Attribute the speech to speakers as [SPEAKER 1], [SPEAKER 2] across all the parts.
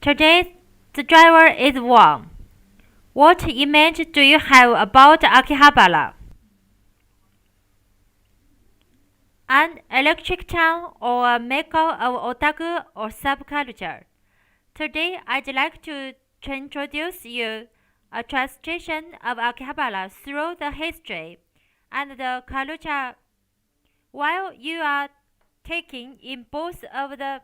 [SPEAKER 1] Today, the driver is one. What image do you have about Akihabara? An electric town or a maker of otaku or subculture? Today, I'd like to introduce you a translation of Akihabara through the history and the culture while you are taking in both of the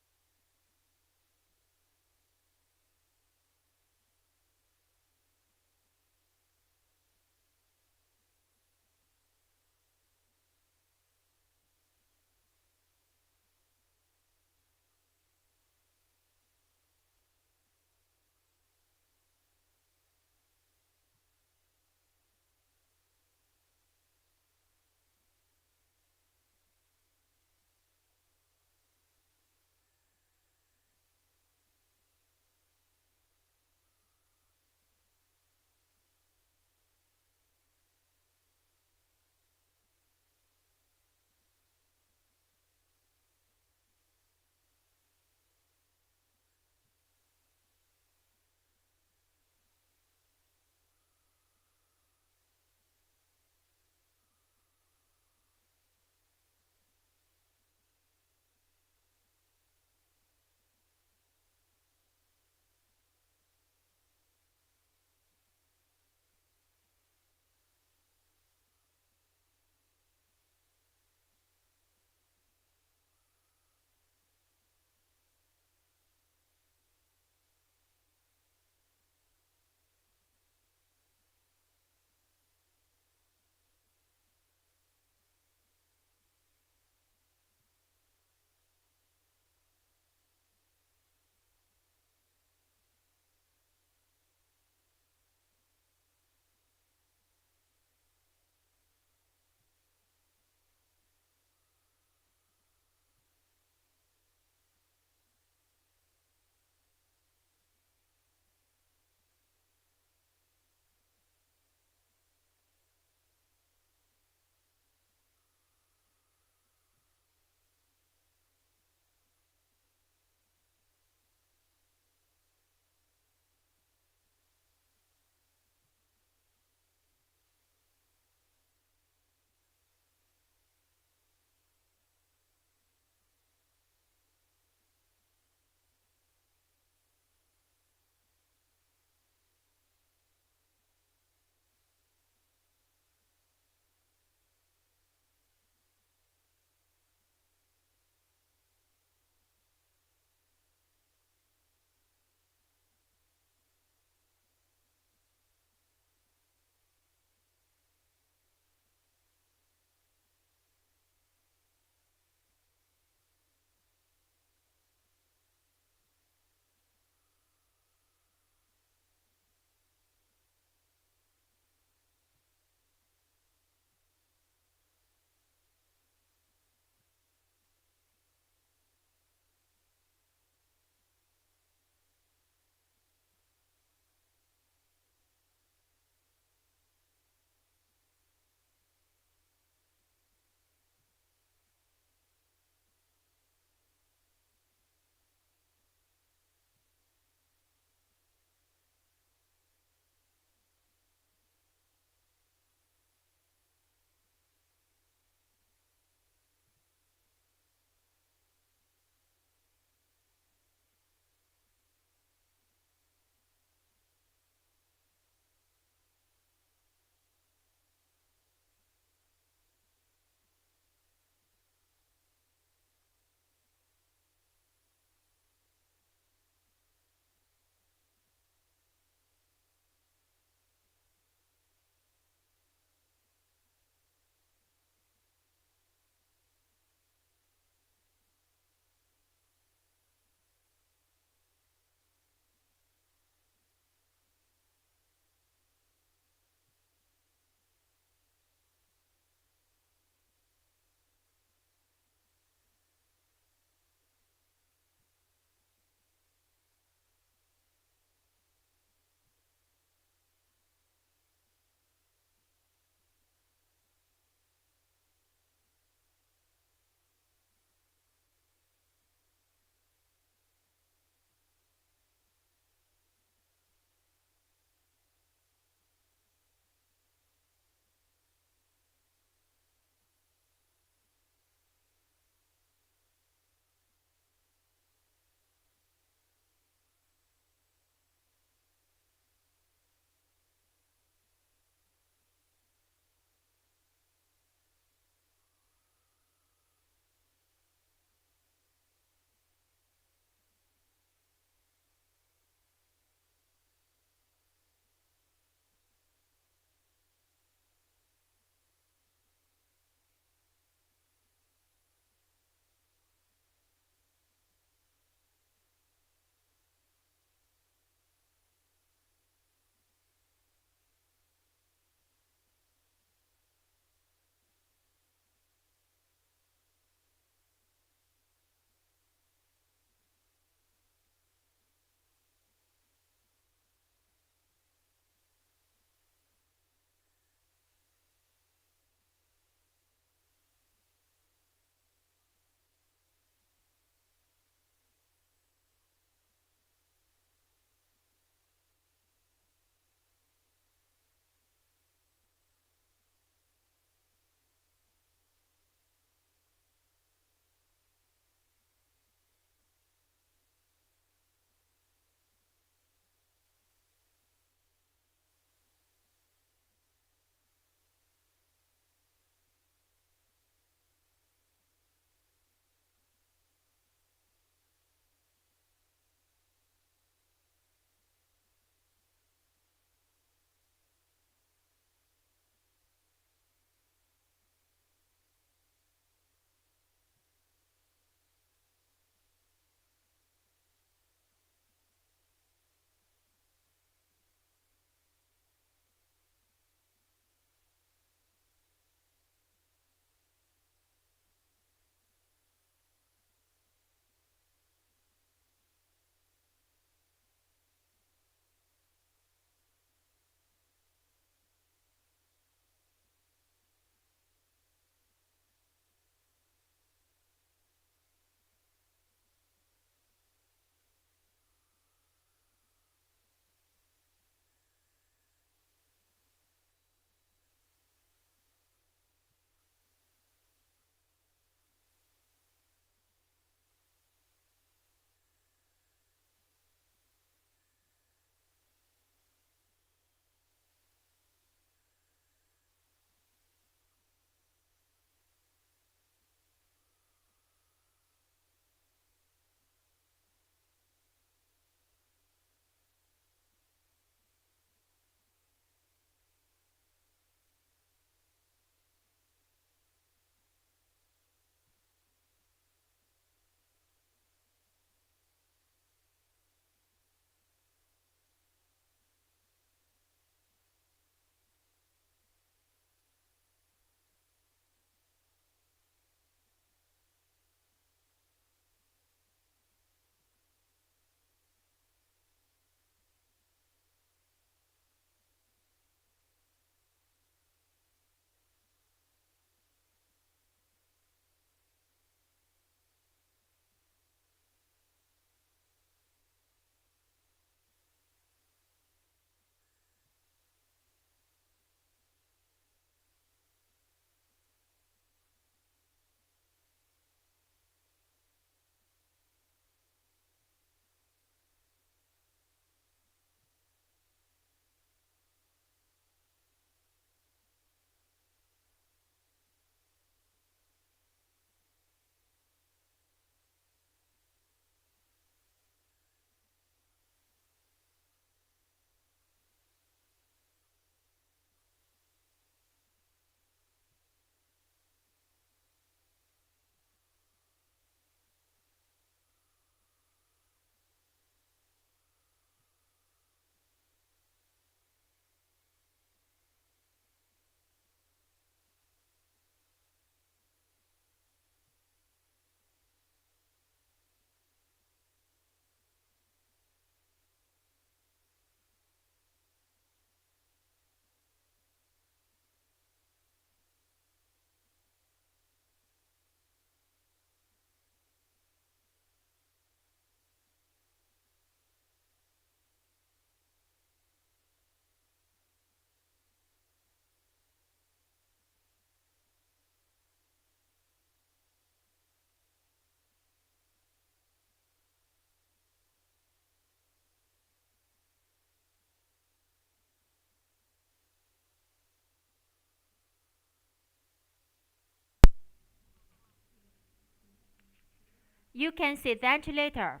[SPEAKER 1] You can see that later.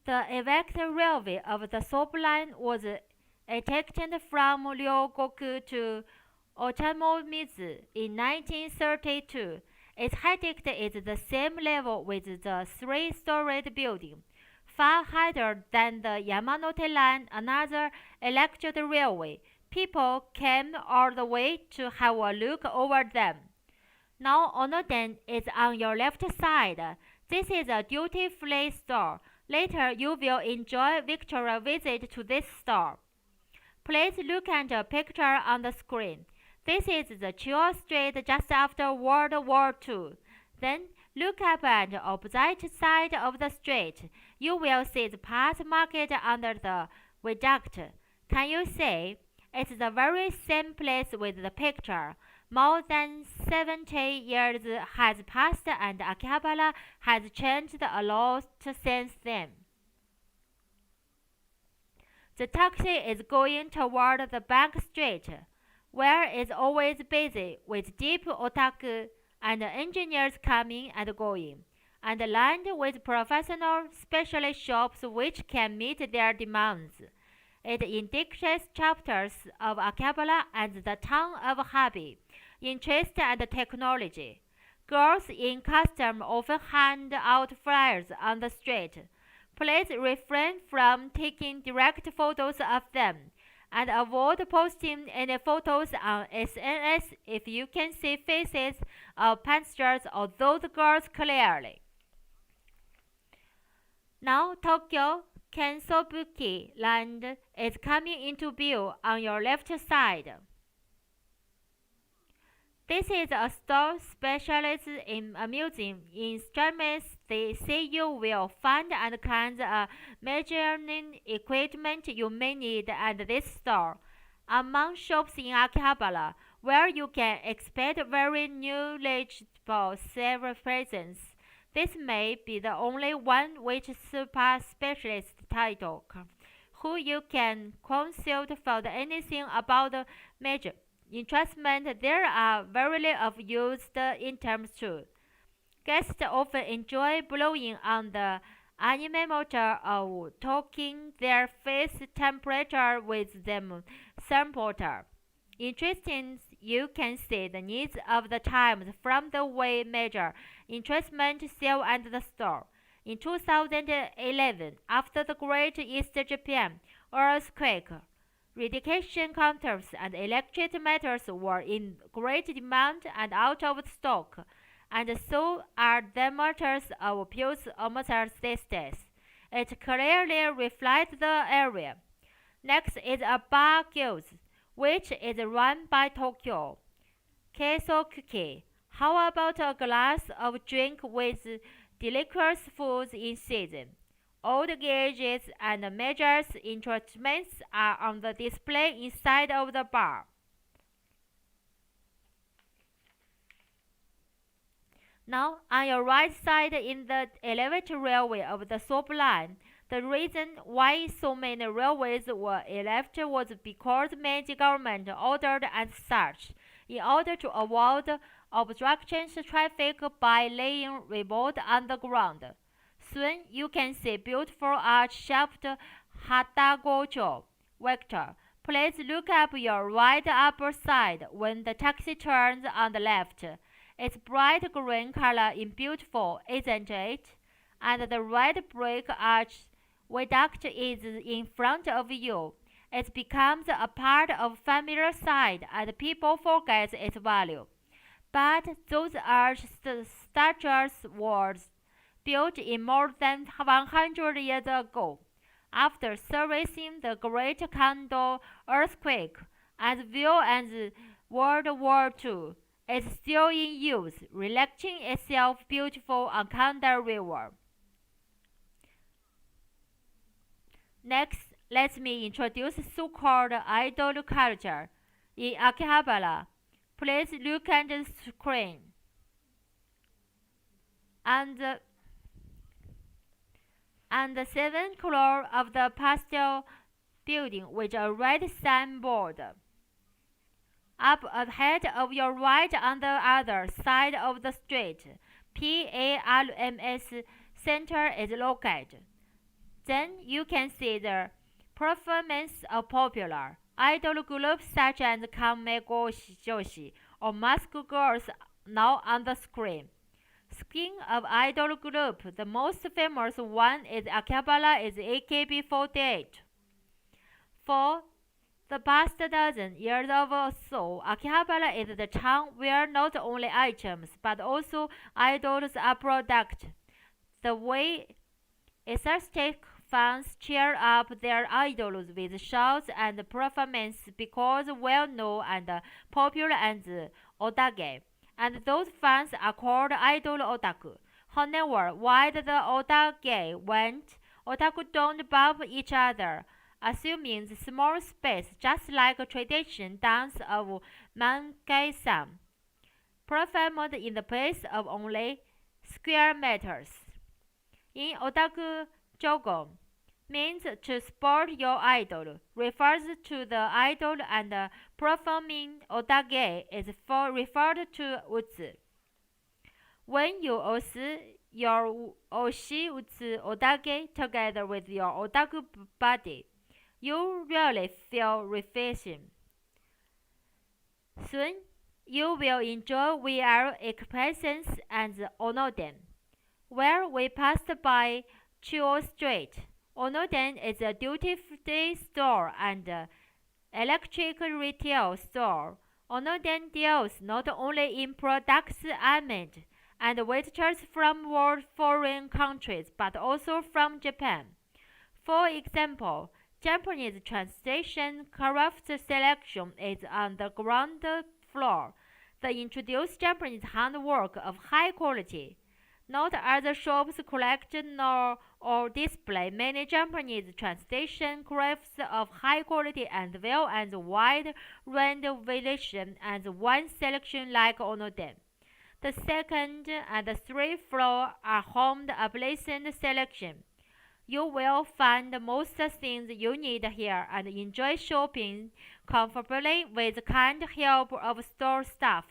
[SPEAKER 1] The evac railway of the subline was extended from Ryogoku to Ochanomizu in 1932. Its height is the same level with the three-storied building, far higher than the Yamanote Line, another electric railway. People came all the way to have a look over them. Now Onoden is on your left side. This is a duty-free store. Later you will enjoy Victoria visit to this store. Please look at the picture on the screen. This is the Chiu Street just after World War II. Then look up at the opposite side of the street. You will see the part market under the viaduct. Can you see? It's the very same place with the picture. More than 70 years has passed and Akihabara has changed a lot since then. The taxi is going toward the back street, where it's always busy with deep otaku and engineers coming and going, and lined with professional specialist shops which can meet their demands. It indicates chapters of Akihabara and the town of Habi, interest and technology. Girls in costume often hand out flyers on the street. Please refrain from taking direct photos of them and avoid posting any photos on SNS if you can see faces of passengers or those girls clearly. Now Tokyo Kensobuki Land is coming into view on your left side. This is a store specialized in amusing instruments. The you will find and kinds of measuring equipment you may need at this store. Among shops in Akihabara, where you can expect very knowledgeable several presents, this may be the only one which super specialist title, who you can consult for anything about the major investment. There are variety of used in terms too. Guests often enjoy blowing on the anime motor or taking their face temperature with the thermometer. Interesting, you can see the needs of the times from the way measure investment sale at the store. In 2011, after the Great East Japan earthquake, radiation counters and electric meters were in great demand and out of stock, and so are thermometers of pulse ometers these days. It clearly reflects the area. Next is a bar guild, which is run by Tokyo Keisokuki. How about a glass of drink with delicious foods in season? All the gauges and measures instruments are on the display inside of the bar. Now, on your right side in the elevated railway of the subline, the reason why so many railways were erected was because Meiji government ordered as such, in order to avoid obstructions traffic by laying road underground. Soon you can see beautiful arch-shaped Hatagocho vector. Please look up your right upper side when the taxi turns on the left. Its bright green color is beautiful, isn't it? And the red brick arch viaduct is in front of you. It becomes a part of familiar sight and people forget its value. But those arch structures were built in more than 100 years ago, after servicing the Great Kanto earthquake as well as World War II. It's still in use, reflecting itself beautiful on Kanda River. Next, let me introduce so-called idol culture in Akihabara. Please look at the screen. And the seventh floor of the pastel building with a red signboard. Up ahead of your right on the other side of the street, PARMS center is located. Then you can see the performance of popular idol groups such as Kamego Joshi or Mask Girls now on the screen. Speaking of idol group, the most famous one is Akihabara is AKB48. For the past dozen years or so, Akihabara is the town where not only items but also idols are produced. The way enthusiastic fans cheer up their idols with shows and performance because well-known and popular as otage, and those fans are called idol otaku. However, while the otage went, otaku don't bump each other, assuming small space, just like a tradition dance of Mankai-san, performed in the place of only square meters. In otaku jargon, means to support your idol, refers to the idol, and performing otage is referred to utsu. When you usi your oshi utsu otage together with your otaku body, you really feel refreshing. Soon, you will enjoy VR experience and Onoden, where we passed by Chuo Street. Onoden is a duty-free store and electric retail store. Onoden deals not only in products aimed and visitors from foreign countries but also from Japan. For example, Japanese translation craft selection is on the ground floor. The introduced Japanese handwork of high quality. Not other shops collect or display many Japanese translation crafts of high quality as well as wide range of variation and one selection like Onoden. The second and third floor are home appliance selection. You will find most things you need here and enjoy shopping comfortably with kind help of store staff.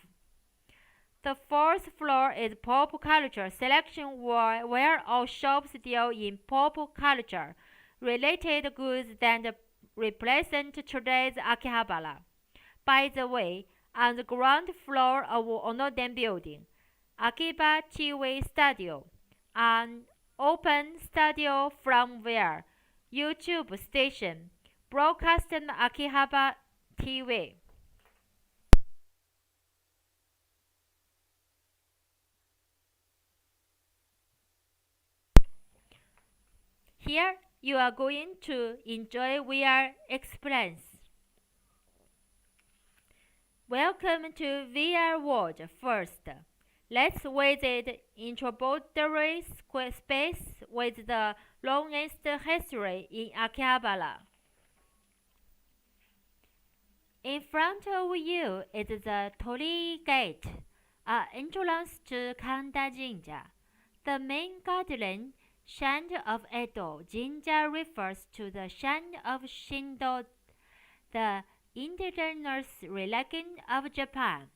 [SPEAKER 1] The fourth floor is pop culture selection where all shops deal in pop culture related goods that represent today's Akihabara. By the way, on the ground floor of Onoden building, Akiba TV Studio, an open studio from where YouTube station broadcasting Akihabara TV. Here you are going to enjoy VR experience. Welcome to VR World. First, let's visit introductory space with the longest history in Akihabara. In front of you is the Torii Gate, an entrance to Kanda Jinja. The main garden Shrine of Edo Jinja refers to the Shrine of Shindo, the indigenous religion of Japan.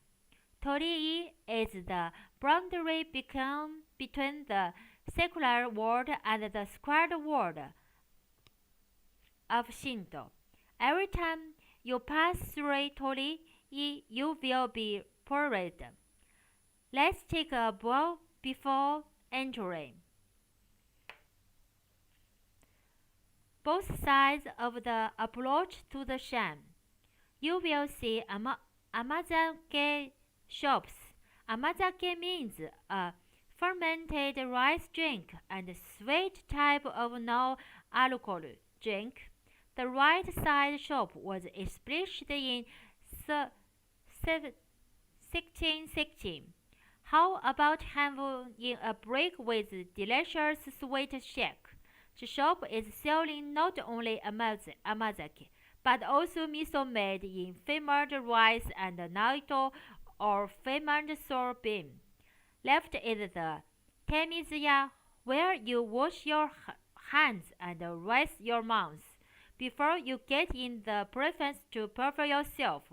[SPEAKER 1] Torii is the boundary between the secular world and the sacred world of Shinto. Every time you pass through Torii, you will be parried. Let's take a bow before entering. Both sides of the approach to the shrine, you will see amazake shops. Amazake means a fermented rice drink and sweet type of non-alcohol drink. The right side shop was established in 1616. How about having a break with delicious sweet shake? The shop is selling not only amazake, but also miso made in fermented rice and natto or fermented soybean. Left is the temizuya, where you wash your hands and rinse your mouth before you get in the presence to prepare yourself.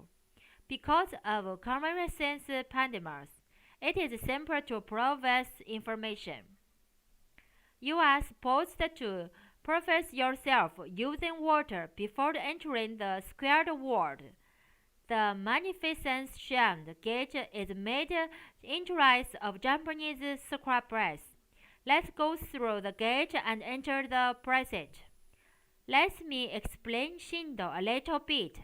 [SPEAKER 1] Because of convalescence pandemics, It is simple to process information. You are supposed to profess yourself using water before entering the squared world. The magnificent sand gate is made interest of Japanese sculptures. Let's go through the gate and enter the passage. Let me explain Shindo a little bit.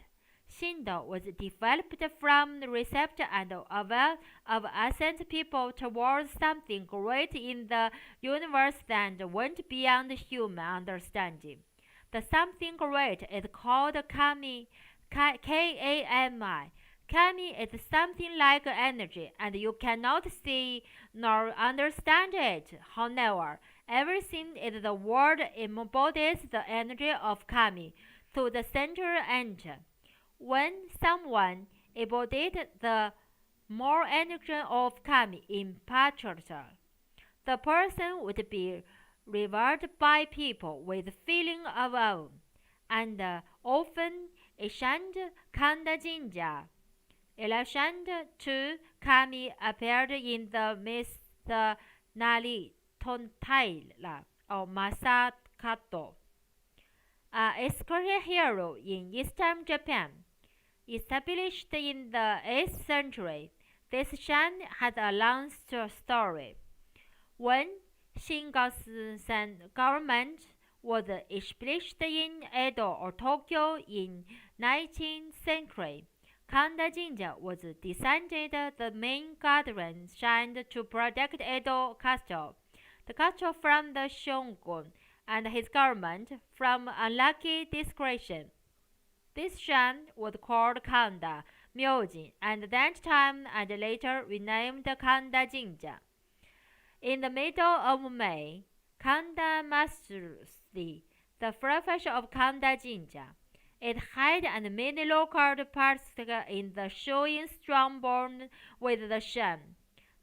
[SPEAKER 1] Shindo was developed from the receptor and aware of ascent people towards something great in the universe that went beyond human understanding. The something great is called Kami, K-A-M-I. Kami is something like energy, and you cannot see nor understand it. However, everything in the world embodies the energy of Kami to the center end. When someone embodied the more energy of Kami in particular, the person would be revered by people with feeling of awe, and often ancient Kanda Jinja. Election to Kami appeared in the Nali Tontaila or Masakato, a scary hero in Eastern Japan. Established in the 8th century, this shrine has a long story. When Shingatsu government was established in Edo or Tokyo in 19th century, Kanda Jinja was designated the main gathering shrine to protect Edo castle, the castle from the shogun and his government from unlucky discretion. This shrine was called Kanda Myojin and that time and later renamed Kanda Jinja. In the middle of May, Kanda Matsuri, the festival of Kanda Jinja, it had and many local participants in the showing strong bond with the shrine.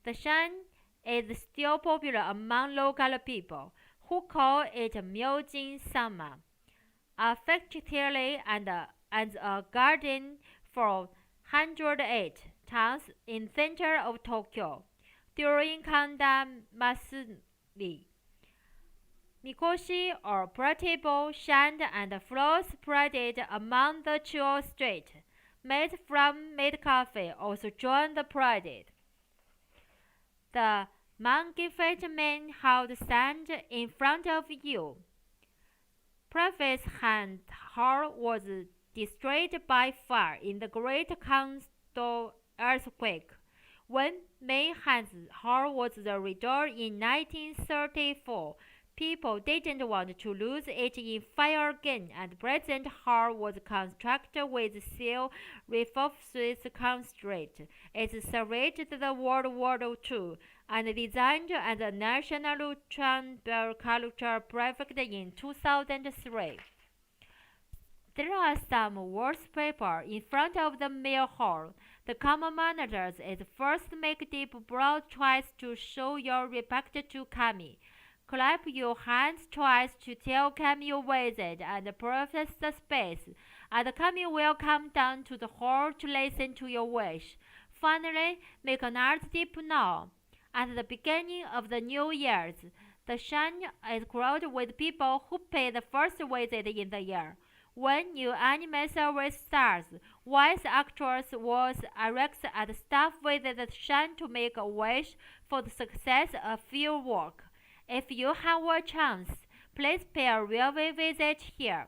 [SPEAKER 1] The shrine is still popular among local people, who call it Myojin Sama, affectionately and as a garden for 108 towns in center of Tokyo. During Kanda Matsuri, Mikoshi or portable sand and floors spread among the chill street, made from Maid Cafe also joined the parade. The magnificent man held sand in front of you. Prophet's hand hall was destroyed by fire in the Great Kanto earthquake. When Mayhan's hall was restored in 1934, people didn't want to lose it in fire again, and present hall was constructed with steel reinforced concrete. It survived the World War II and designed as a national chamber culture project in 2003. There are some wallpaper in front of the main hall. The common manners is first make deep broad twice to show your respect to Kami. Clap your hands twice to tell Kami you visit and profess the space, and Kami will come down to the hall to listen to your wish. Finally, make another deep now. At the beginning of the New Year's, the shrine is crowded with people who pay the first visit in the year. When new anime service starts, voice actors will erect and staff visit the shrine to make a wish for the success of your work. If you have a chance, please pay a railway visit here.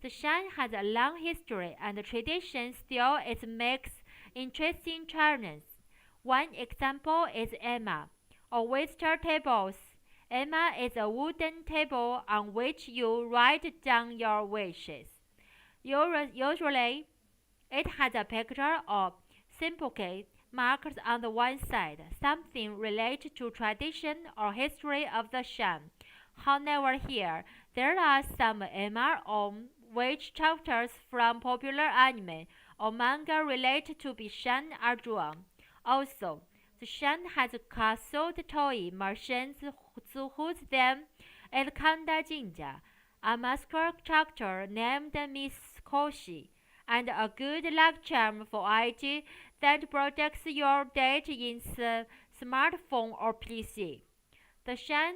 [SPEAKER 1] The shrine has a long history and tradition, still it makes interesting challenges. One example is Emma, or visitor tables. Emma is a wooden table on which you write down your wishes. Usually, it has a picture or symbolic markers on the one side, something related to tradition or history of the shrine. However, here, there are some Emma on which chapters from popular anime or manga related to the shrine are drawn. Also, the shrine has castle toy merchants whose name is Kanda Jinja, a mascot character named Miss Koshi, and a good luck charm for IT that protects your data in smartphone or PC. The shan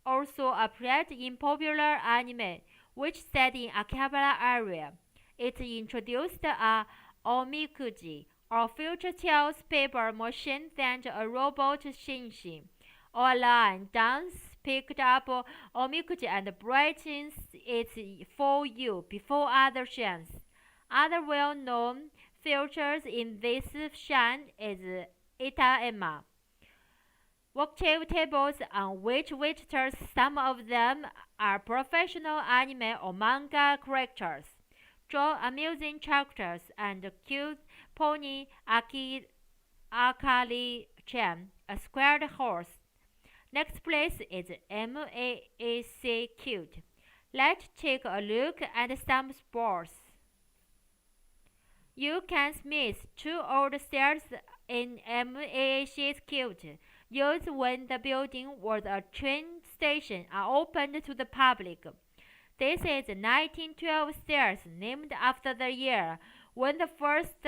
[SPEAKER 1] also appeared in popular anime, which set in Akihabara area. It introduced a omikuji, or future tales paper machine that a robot Shinshin, or line dance picked up omikuji and brightens it for you before other shans. Other well-known features in this shan is Itaema, worktable tables on which visitors, some of them are professional anime or manga characters, draw amusing characters and cute pony Akali-chan, a squared horse. Next place is MAAC Cute. Let's take a look at some sports. You can miss two old stairs in MAAC Cute, used when the building was a train station, are opened to the public. This is 1912 stairs, named after the year when the first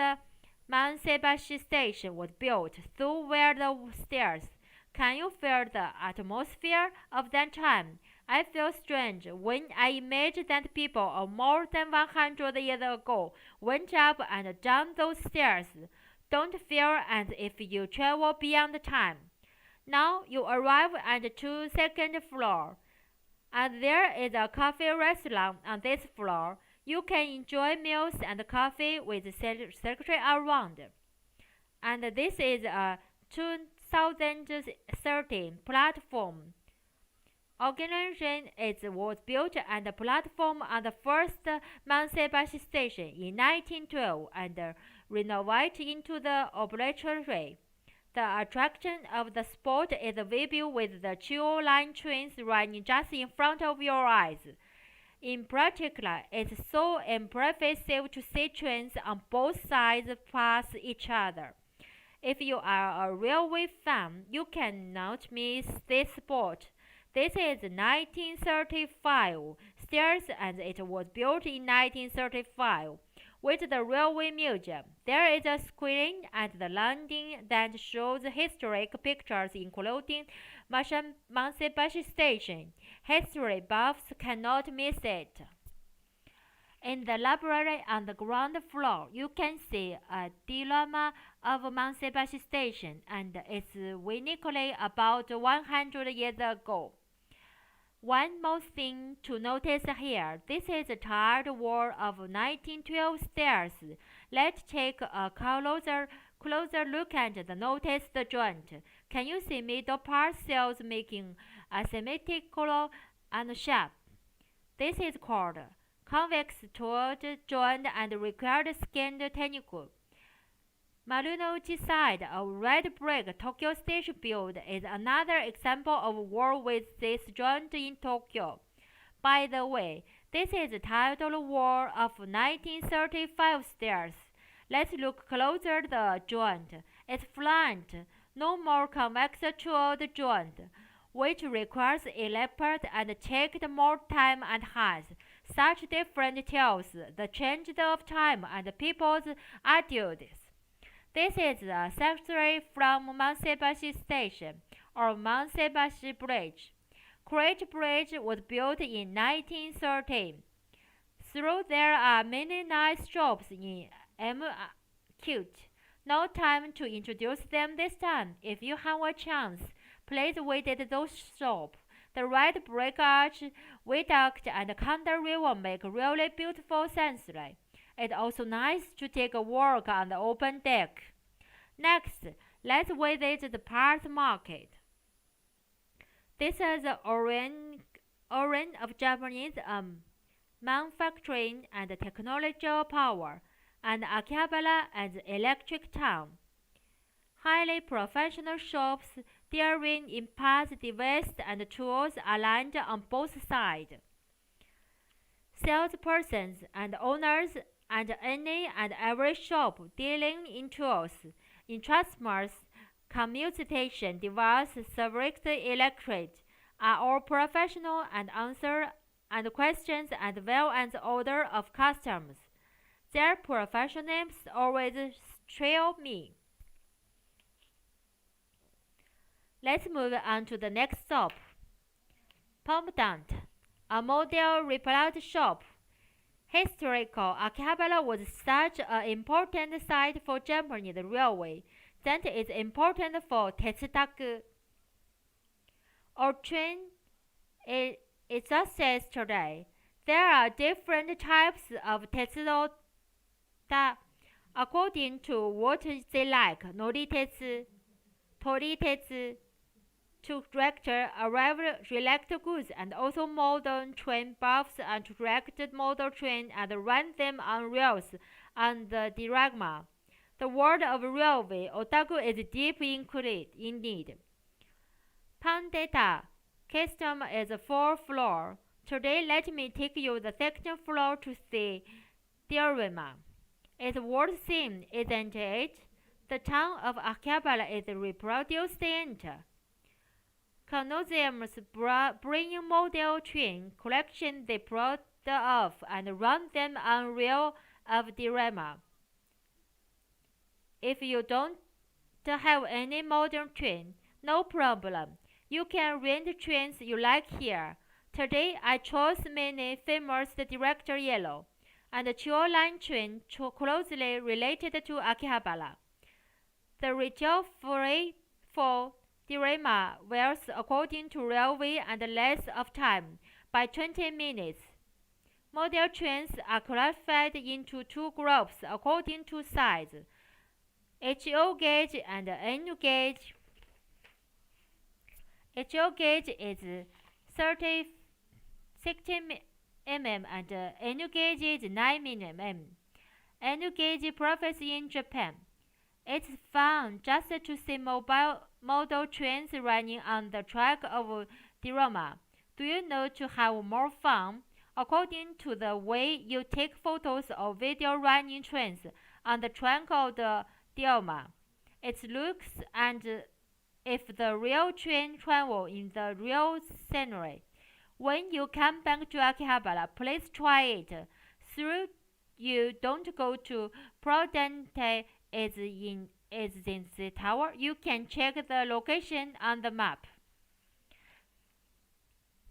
[SPEAKER 1] Mansebashi station was built. Through were the stairs. Can you feel the atmosphere of that time? I feel strange when I imagine that people of more than 100 years ago went up and down those stairs. Don't feel as if you travel beyond time. Now you arrive at the second floor, and there is a coffee restaurant on this floor. You can enjoy meals and coffee with the secretary around. And this is a 2013 platform. Organization was built and the platform on the first Mansebashi station in 1912 and renovated into the observatory. The attraction of the spot is a view with the Chuo line trains running just in front of your eyes. In particular, it's so impressive to see trains on both sides pass each other. If you are a railway fan, you cannot miss this spot. This is 1935 stairs and it was built in 1935. With the railway museum, there is a screen at the landing that shows historic pictures including Mansebashi Station. History buffs cannot miss it. In the library on the ground floor, you can see a diorama of Mansebashi Station and its uniquely about 100 years ago. One more thing to notice here. This is a tiled wall of 1912 stairs. Let's take a closer look at the noticed joint. Can you see middle part cells making asymmetrical and sharp? This is called convex toed joint and required skinned technique. Marunouchi side of red brick Tokyo Station build is another example of wall with this joint in Tokyo. By the way, this is the tiled wall of 1935 stairs. Let's look closer at the joint. It's flat, no more convex toed joint, which requires elaborate and takes more time and has such different tells the change of time and people's attitudes. This is a section from Mansebashi Station, or Mansebashi Bridge. Great Bridge was built in 1913. Though there are many nice shops in Cute, no time to introduce them this time. If you have a chance, please visit those shops. The red brick arch, viaduct, and counter river make really beautiful scenery. It's also nice to take a walk on the open deck. Next, let's visit the parts market. This is the origin of Japanese manufacturing and technological power, and Akihabara as electric town. Highly professional shops dealing in parts, devices, and tools aligned on both sides. Salespersons and owners and any and every shop dealing in tools, in transformers, commutation devices, service electric, are all professional and answer and questions as well as order of customers. Their professionalism always thrill me. Let's move on to the next stop. Pomdant, a model replied shop. Historical Akihabara was such an important site for Japanese railway that it's important for Tetsudaku. Our train is accessed today. There are different types of Tetsudo according to what they like. Noritetsu, Toritetsu, to tractor arrived select goods and also modern train buffs and tracked model train and ran them on rails and the diorama. The world of railway otaku is deep indeed. Pandeta custom is 4th floor. Today let me take you the 2nd floor to see diorama. It's worth seeing, isn't it? The town of Akihabara is reproduced in it. Museums bring model train collection they brought off and run them on reel of diorama. If you don't have any modern train, no problem. You can rent trains you like here. Today I chose many famous director yellow and the Chuo Line train closely related to Akihabara. The retail free for diorama varies according to railway and length of time by 20 minutes. Model trains are classified into 2 groups according to size, HO gauge and NU gauge. HO gauge is 60 mm and NU gauge is 9 mm. NU gauge profits in Japan. It's fun just to see model trains running on the track of diorama. Do you know to have more fun? According to the way you take photos or video running trains on the track of the diorama, its looks and if the real train travel in the real scenery. When you come back to Akihabara, please try it. Through you don't go to Prudente is in the tower, you can check the location on the map.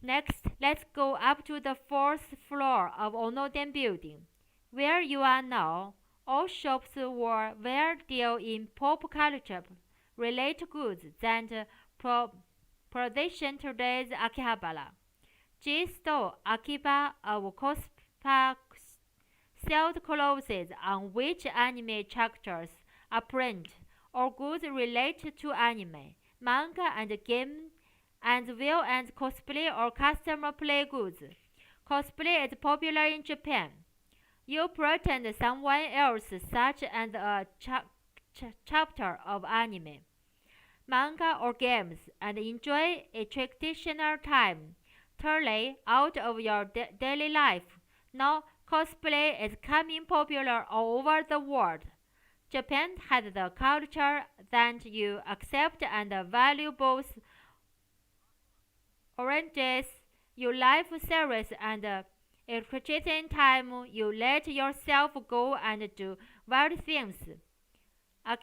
[SPEAKER 1] Next, let's go up to the 4th floor of Onoden building. Where you are now, all shops were deal in pop culture related goods that position today's Akihabara. G-Store Akiba of Cospa sold clothes on which anime characters are printed, or goods related to anime, manga and game, as well as cosplay or customer play goods. Cosplay is popular in Japan. You pretend someone else such as a chapter of anime, manga or games and enjoy a traditional time totally out of your daily life. Now cosplay is becoming popular all over the world. Japan has the culture that you accept and value both oranges, you life serious and at the same time you let yourself go and do wild things.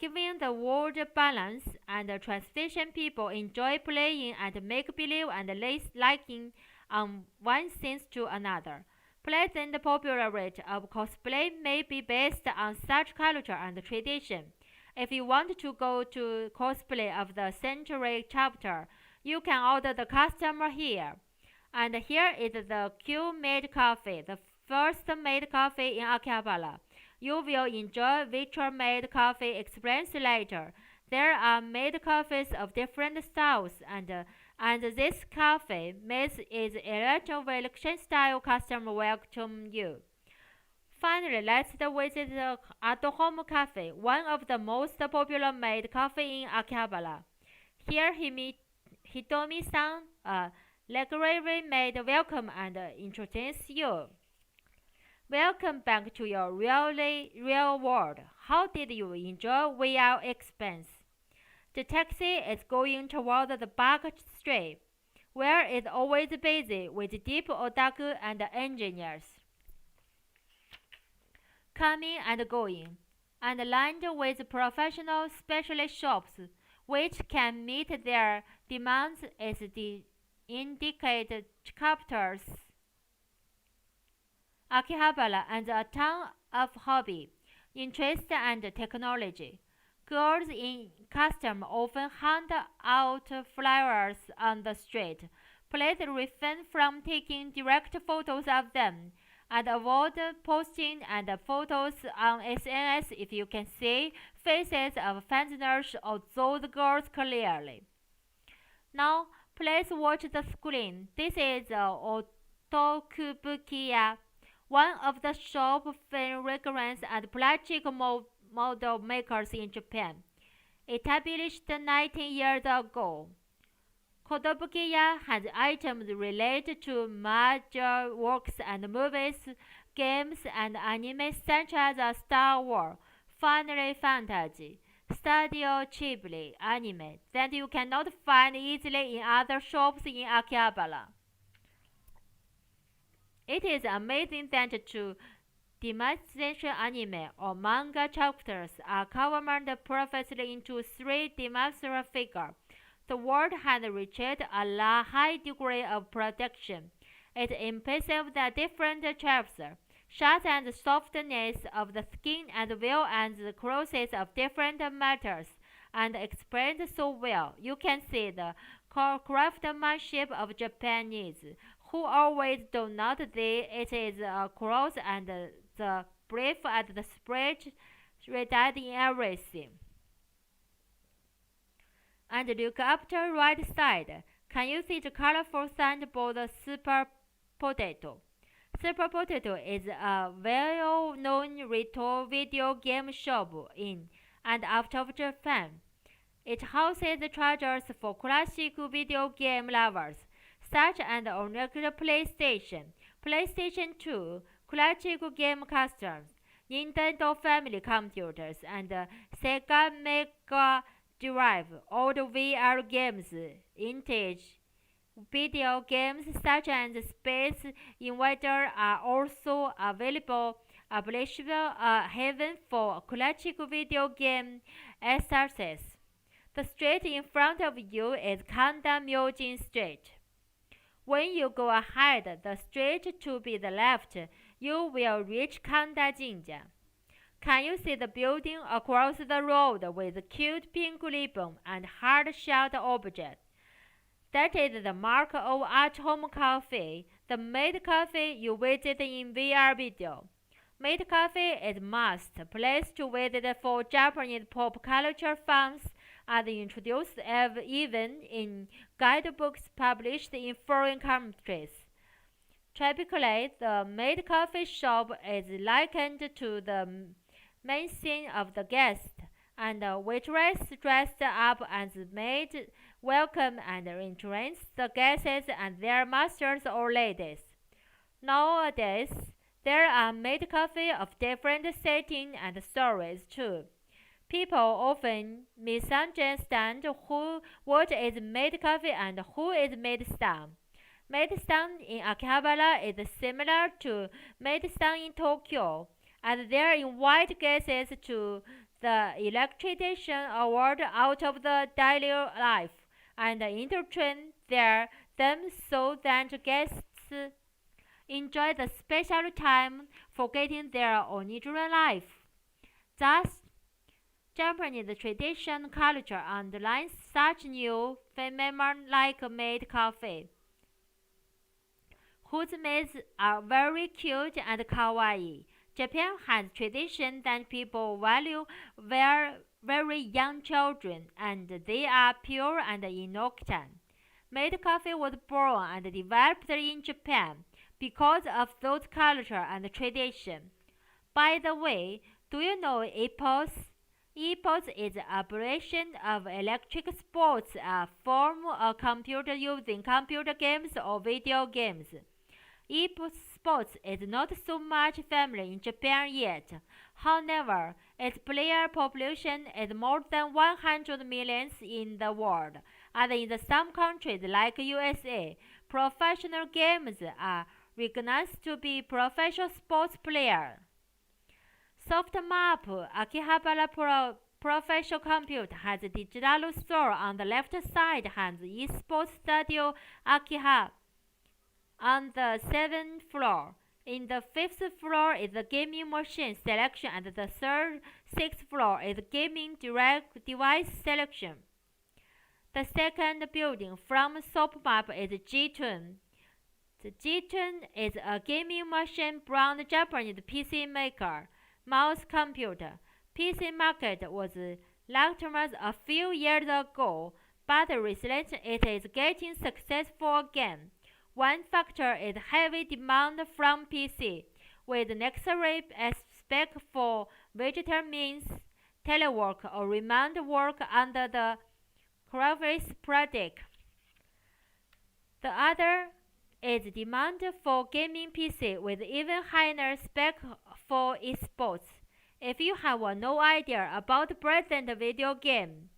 [SPEAKER 1] Given the world balance and transition, people enjoy playing and make-believe and liking on one thing to another. Present popularity of cosplay may be based on such culture and tradition. If you want to go to cosplay of the century chapter, you can order the customer here. And here is the Q-Made Cafe, the first made cafe in Akihabara. You will enjoy virtual made coffee experience later. There are made coffees of different styles, and this cafe made is electro-election style customer welcome you. Finally, let's visit the at-home cafe, one of the most popular made coffee in Akihabara. Here Hitomi-san, a regularly made welcome and introduce you. Welcome back to your real world. How did you enjoy VR experience? The taxi is going toward the back street, where it's always busy with deep otaku and engineers. coming and going, and lined with professional specialist shops which can meet their demands as the indicated chapters. Akihabara and a town of hobby, interest and technology. Girls in costume often hand out flyers on the street. Please refrain from taking direct photos of them and avoid posting and photos on SNS if you can see faces of fasteners or those girls clearly. Now, please watch the screen. This is Otokubukiya, one of the shop fragrance and plastic model makers in Japan, established 19 years ago. Kotobukiya has items related to major works and movies, games, and anime such as Star Wars, Final Fantasy, Studio Ghibli anime that you cannot find easily in other shops in Akihabara. It is amazing that two dimensional anime or manga chapters are covered perfectly into three-dimensional figures. The world has reached a high degree of production. It's impressive that different chapters, such as the softness of the skin as well as the clothes of different metals, and explained so well. You can see the craftsmanship of Japanese, who always do not say it is a cloth and the brief and the spread reside in everything. And look up the right side. Can you see the colorful signboard Super Potato? Super Potato is a well-known retro video game shop in and out of Japan. It houses treasures for classic video game lovers, such as original PlayStation, PlayStation 2, classic game customs, Nintendo Family Computers, and Sega Mega Drive. Old VR games, vintage video games such as Space Invader are also available. A haven for classic video game enthusiasts. The street in front of you is Kanda Myojin Street. When you go ahead the street to the left, you will reach Kanda Jinja. Can you see the building across the road with cute pink ribbon and heart-shaped object? That is the mark of at-home cafe, the Maid Cafe you visit in VR video. Maid Cafe is a must place to visit for Japanese pop culture fans as introduced even in guidebooks published in foreign countries. Typically, the Maid Cafe shop is likened to the main scene of the guest, and the waitress dressed up as maid welcome and entertains the guests and their masters or ladies. Nowadays, there are maid cafes of different settings and stories too. People often misunderstand what is maid cafe and who is maid stand. Maid stand in Akihabara is similar to maid stand in Tokyo, as they invite guests to the electrician award out of the daily life and entertain them so that guests enjoy the special time forgetting their original life. Thus, Japanese tradition culture underlines such new phenomenon like maid cafe, whose maids are very cute and kawaii. Japan has tradition that people value very young children, and they are pure and innocent. Maid cafe was born and developed in Japan because of those culture and tradition. By the way, do you know EPOS? EPOS is an abbreviation of electric sports, a form of computer using computer games or video games. Esports is not so much famous in Japan yet. However, its player population is more than 100 million in the world, and in some countries like USA, professional games are recognized to be professional sports players. Soft Map Akihabara Professional Computer has a digital store on the left side and eSports Studio Akihabara on the 7th floor. In the 5th floor is the gaming machine selection and the 6th floor is gaming direct device selection. The second building from SoftMap is G-Tune. The G-Tune is a gaming machine brand Japanese PC maker, mouse computer. PC market was lackluster a few years ago, but recently it is getting successful again. One factor is heavy demand from PC, with necessary aspect for digital means, telework or remote work under the Coronavirus project. The other is demand for gaming PC with even higher spec for esports. If you have no idea about present video game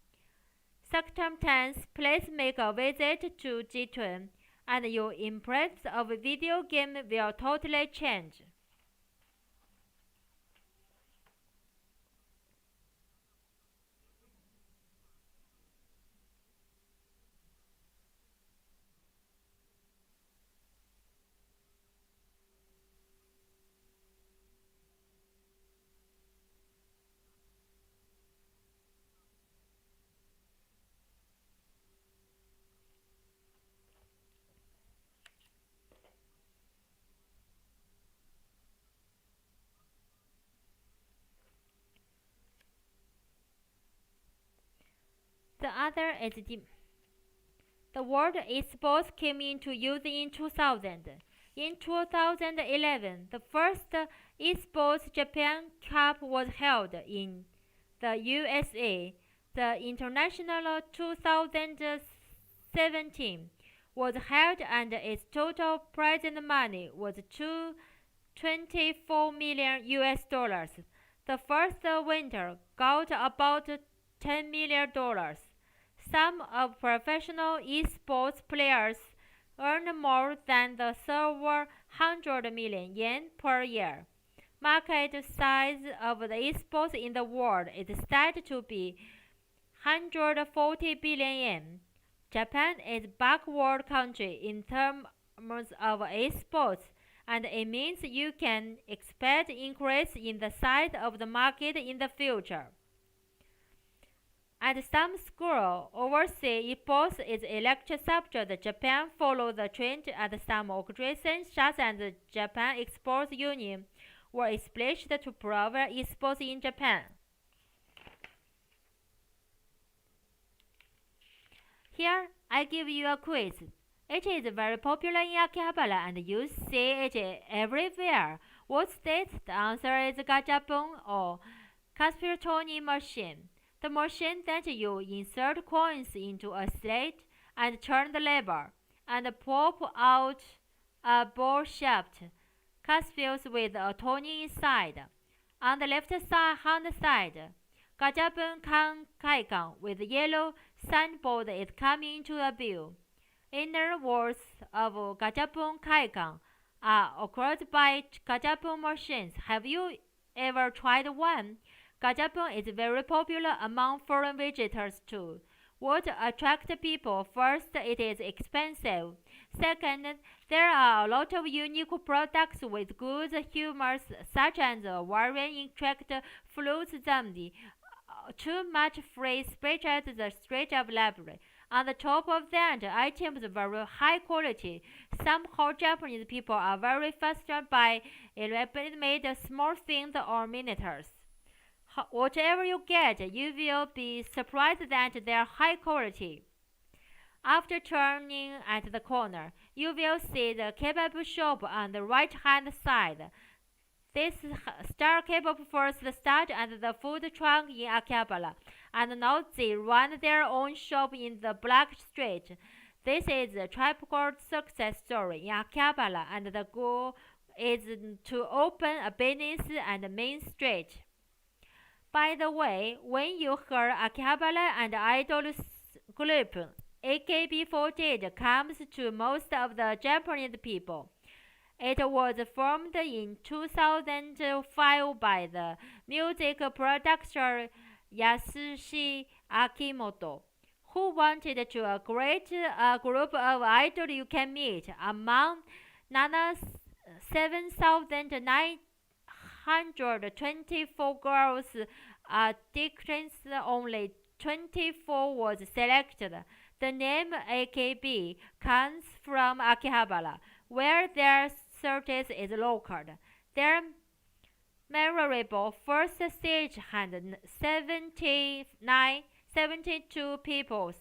[SPEAKER 1] circumstance, please make a visit to G-Tune, and your impression of video game will totally change. The other is the word esports came into use in 2000. In 2011, the first esports Japan Cup was held in the USA. The international 2017 was held and its total prize money was 24 million US dollars. The first winner got about $10 million. Some of professional esports players earn more than the server 100 million yen per year. Market size of the esports in the world is said to be 140 billion yen. Japan is backward country in terms of esports, and it means you can expect increase in the size of the market in the future. At some schools overseas, esports is elective subject. Japan follows the trend, and some organizations, such as the Japan Esports Union, were established to promote esports in Japan. Here, I give you a quiz. It is very popular in Akihabara, and you see it everywhere. What state? The answer is gachapon or Caspirtoni machine. The machine that you insert coins into a slate and turn the lever and pop out a ball shaped caspils with a tony inside. On the left hand side, gachapon kaikan with yellow signboard is coming into view. Inner walls of gachapon kaikan are occurred by gachapon machines. Have you ever tried one? Gachapon is very popular among foreign visitors too. What attracts people? First, it is expensive. Second, there are a lot of unique products with good humors, such as Warren Interact Flutes Zamdi. Too much free space at the street of library. On the top of that, items are very high quality. Somehow Japanese people are very fascinated by elaborate small things or miniatures. Whatever you get, you will be surprised that they are high quality. After turning at the corner, you will see the kebab shop on the right hand side. This Star Kebab first started at the food truck in Akihabara, and now they run their own shop in the Black Street. This is a triple success story in Akihabara, and the goal is to open a business on the main street. By the way, when you hear Akihabara and idol group, AKB48 comes to most of the Japanese people. It was formed in 2005 by the music producer Yasushi Akimoto, who wanted to create a group of idols you can meet. Among 7,924 girls auditions, only 24 was selected. The name AKB comes from Akihabara, where their surface is located. Their memorable first stage had 72 people,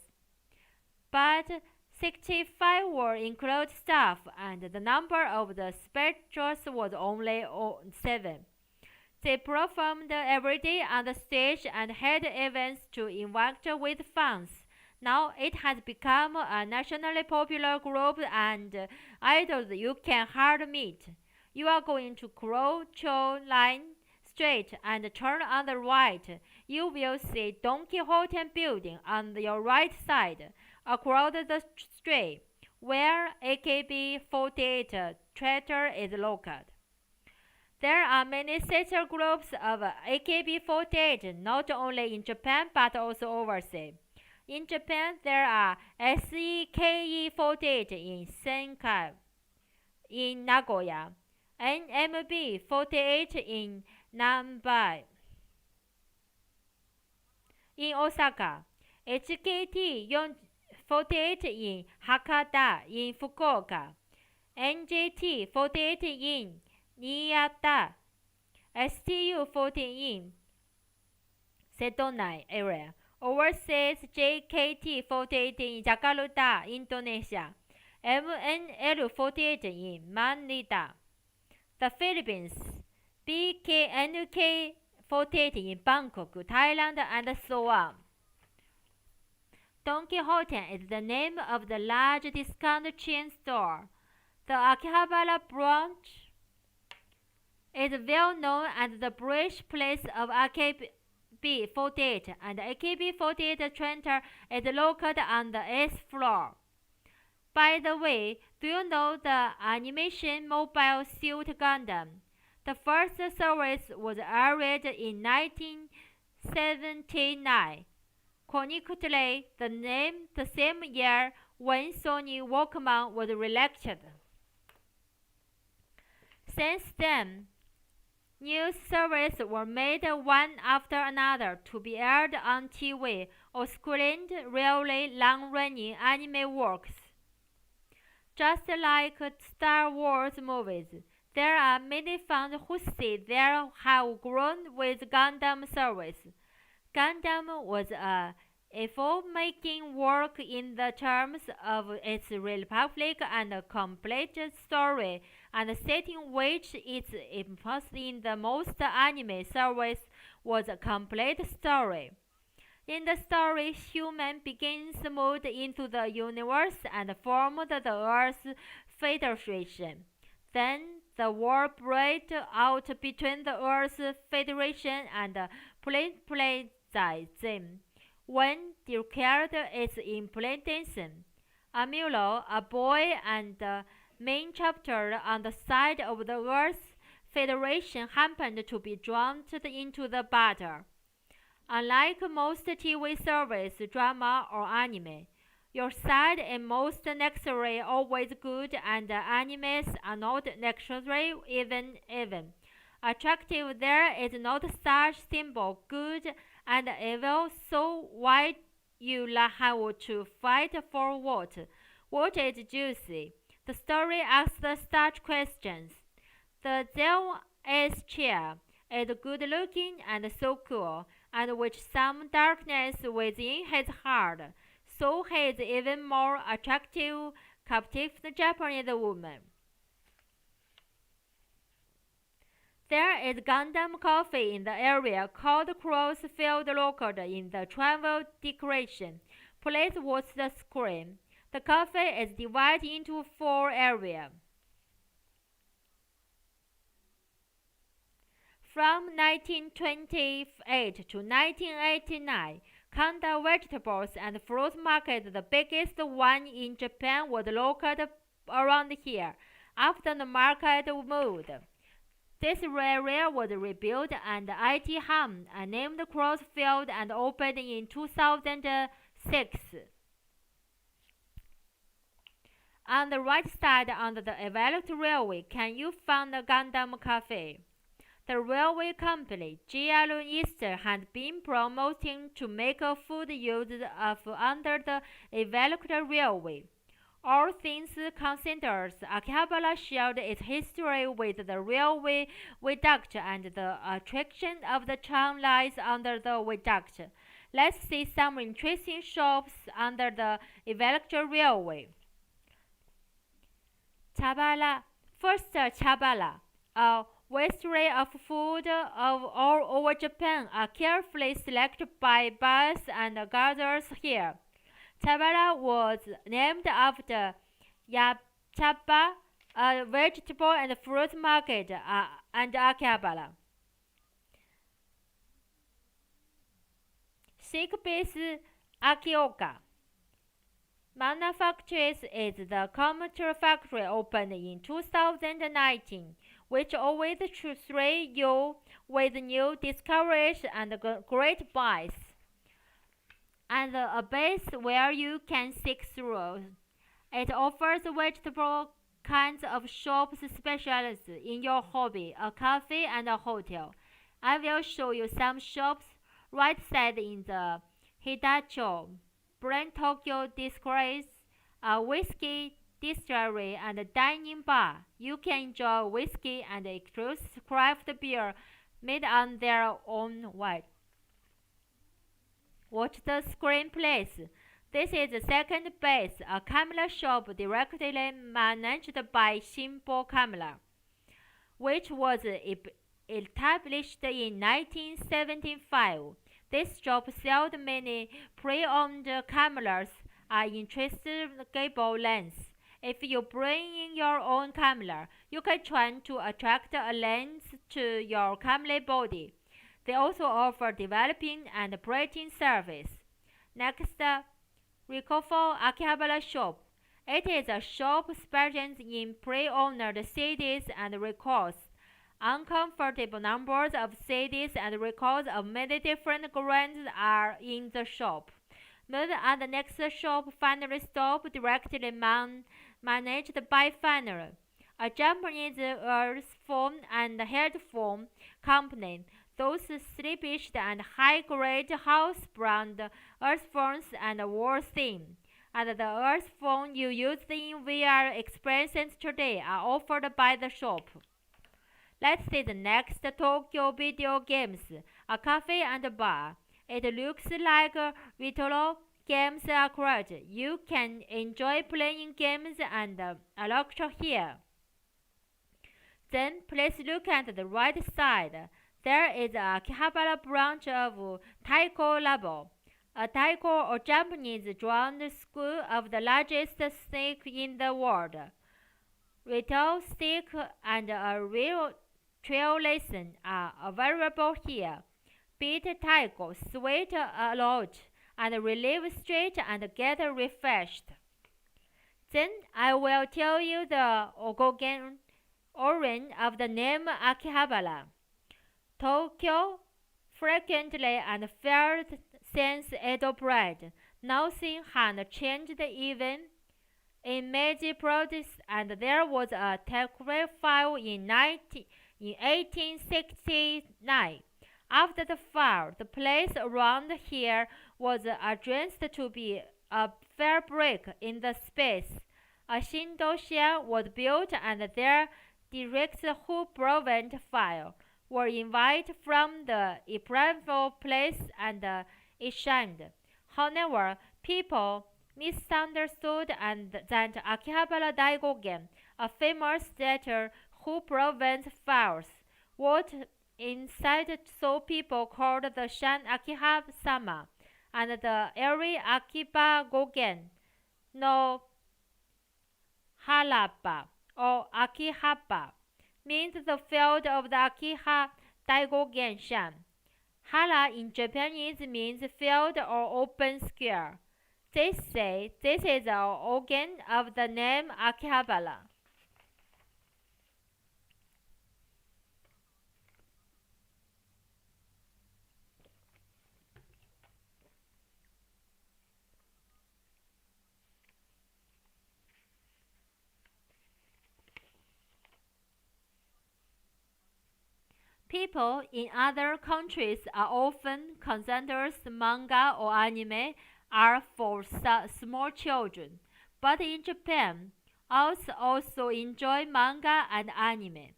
[SPEAKER 1] but 65 were included staff, and the number of the spectators was only 7. They performed every day on the stage and held events to interact with fans. Now it has become a nationally popular group and idols you can hardly meet. You are going to cross Cho Line Street and turn on the right. You will see Don Quixote building on your right side, across the street, where AKB48 theater is located. There are many sister groups of AKB48 not only in Japan but also overseas. In Japan, there are SEKE48 in Senkai, in Nagoya, NMB48 in Nambai, in Osaka, HKT48 in Hakata, in Fukuoka, NJT48 in Niigata, STU14 in Sedona area, overseas JKT48 in Jakarta, Indonesia, MNL48 in Manila, the Philippines, BKNK48 in Bangkok, Thailand, and so on. Don Quixote is the name of the large discount chain store. The Akihabara branch is well known as the birthplace of AKB48, and AKB48 Center is located on the 8th floor. By the way, do you know the animation Mobile Suit Gundam? The first service was aired in 1979. Coincidentally, the same year when Sony Walkman was released. Since then, new series were made one after another to be aired on TV or screened really long-running anime works. Just like Star Wars movies, there are many fans who say they have grown with Gundam series. Gundam was a effort-making work in the terms of its republic and a complete story and setting, which is imposed in the most anime series was a complete story. In the story, humans begins moved into the universe and formed the Earth Federation. Then the war broke out between the Earth Federation and Planetization. When declared its implementation, Amulo, a boy and the main chapter on the side of the Earth Federation, happened to be drawn into the battle. Unlike most TV series, drama, or anime, your side is most necessarily always good, and the animes are not necessarily even. Attractive, there is not such symbol good and evil, so why you have to fight for what? What is juicy? The story asks such questions. The Zeus chair is good looking and so cool, and with some darkness within his heart, so he is even more attractive, captive Japanese woman. There is Gundam Coffee in the area called Crossfield, located in the travel decoration. Please watch the screen. The cafe is divided into 4 areas. From 1928 to 1989, Kanda Vegetables and Fruit Market, the biggest one in Japan, was located around here. After the market moved, this area was rebuilt and IT Ham named Crossfield and opened in 2006. On the right side under the developed railway can you find the Gundam Cafe. The railway company, GL Eastern, had been promoting to make food use of under the developed railway. All things considered, Akihabara shared its history with the railway viaduct and the attraction of the town lies under the viaduct. Let's see some interesting shops under the developed railway. Chabala. First, Chabala, a westray of food of all over Japan are carefully selected by buyers and gatherers here. Chabala was named after Yachaba, a vegetable and fruit market, and Akihabara. Shake-based Akioka Manufactures is the commuter factory opened in 2019, which awaits 3 years with new discoveries and great buys, and a base where you can seek through. It offers vegetable kinds of shops specialists in your hobby, a cafe and a hotel. I will show you some shops right side in the Hidacho. Brand Tokyo displays a whiskey distillery and a dining bar. You can enjoy whiskey and exclusive craft beer made on their own white. Watch the screen, please. This is the second base, a camera shop directly managed by Shimbo Camera, which was established in 1975. This shop sold many pre-owned cameras and interchangeable lens. If you bring in your own camera, you can try to attract a lens to your camera body. They also offer developing and operating service. Next, Rikofo Akihabara Shop. It is a shop specialized in pre-owned CDs and records. Uncomfortable numbers of CDs and records of many different brands are in the shop. Move at the next shop, Finery Stop, directly managed by Finery, a Japanese earphone and headphone company. Those sleepish and high-grade house brand earphones and wall theme, and the earphone you use in VR experiences today are offered by the shop. Let's see the next Tokyo Video Games, a cafe and bar. It looks like retro games arcade. You can enjoy playing games and a lecture here. Then please look at the right side. There is a Akihabara branch of Taiko Labo, a Taiko or Japanese drone school of the largest stick in the world. Retail stick and a real trail lesson are available here. Beat Taiko, sweat a lot, and relieve straight and get refreshed. Then I will tell you the origin of the name Akihabara. Tokyo frequently and fared since Edo bread. Nothing had changed even in Meiji products, and there was a telegraph file in 1869. After the fire, the place around here was addressed to be a fabric in the space. A Shindosha was built, and their directors who prevent fire were invited from the improbable place, and it shined. However, people misunderstood and that Akihabara Daigogen, a famous theater who prevents fires, what inside so people called the Shan Akihabara and the area Akiba Gogen no Halaba or Akihaba means the field of the Akiha Daigogen Shan. Hara in Japanese means field or open square. They say this is the origin of the name Akihabara. People in other countries are often considered manga or anime are for small children, but in Japan, adults also enjoy manga and anime.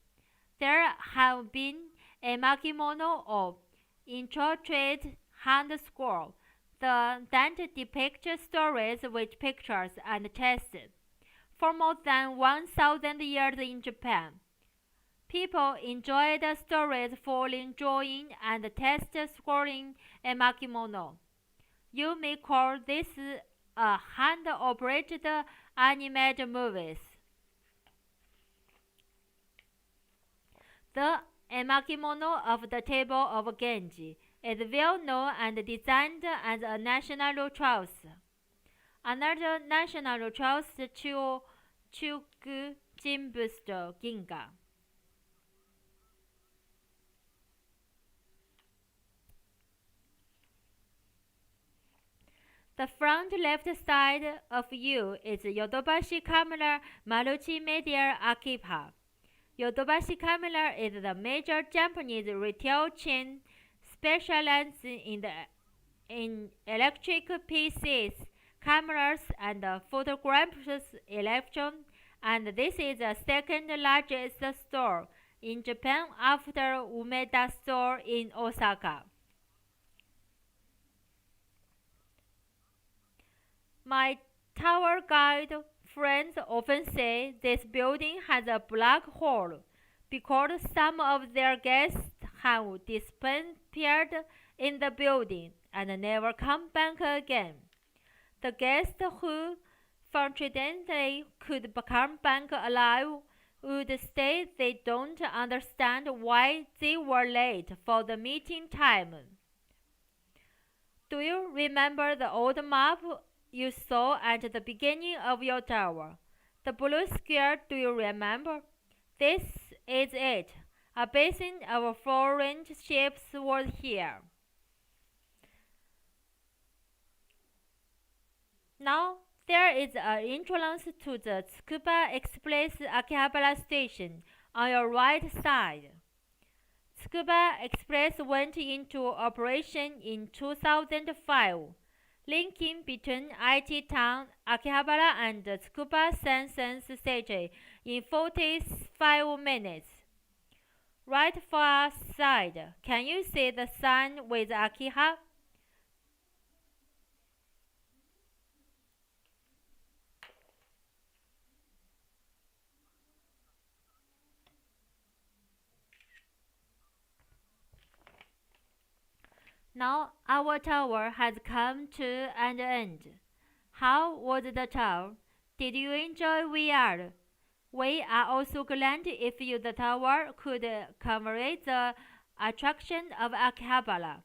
[SPEAKER 1] There have been a makimono or intricate hand scroll that depicts stories with pictures and text. For more than 1,000 years in Japan, people enjoyed stories following drawing and text scrolling a makimono. You may call this a hand-operated animated movies. The emakimono of the Table of Genji is well known and designed as a national choice. Another national choice is Chuku Jinbusto Ginga. The front left side of you is Yodobashi Camera Multimedia Akiba. Yodobashi Camera is the major Japanese retail chain specializing in electric PCs, cameras, and photographs electron, and this is the second largest store in Japan after Umeda store in Osaka. My tour guide friends often say this building has a black hole because some of their guests have disappeared in the building and never come back again. The guests who fortunately could come back alive would say they don't understand why they were late for the meeting time. Do you remember the old map you saw at the beginning of your tour? The blue square, do you remember? This is it. A basin of foreign ships was here. Now there is an entrance to the Tsukuba Express Akihabara station on your right side. Tsukuba Express went into operation in 2005. Linking between IT town Akihabara and Tsukuba Sansen City in 45 minutes. Right far side, can you see the sign with Akiha? Now our tour has come to an end. How was the tour? Did you enjoy VR? We are also glad if the tour could commemorate the attraction of Akihabara.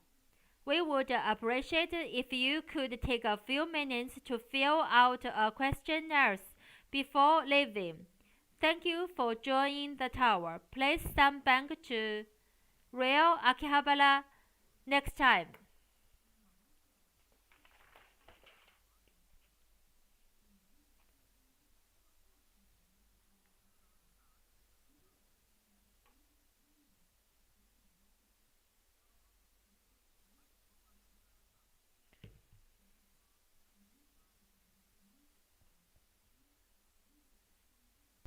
[SPEAKER 1] We would appreciate if you could take a few minutes to fill out a questionnaire before leaving. Thank you for joining the tour. Please come back to Real Akihabara next time.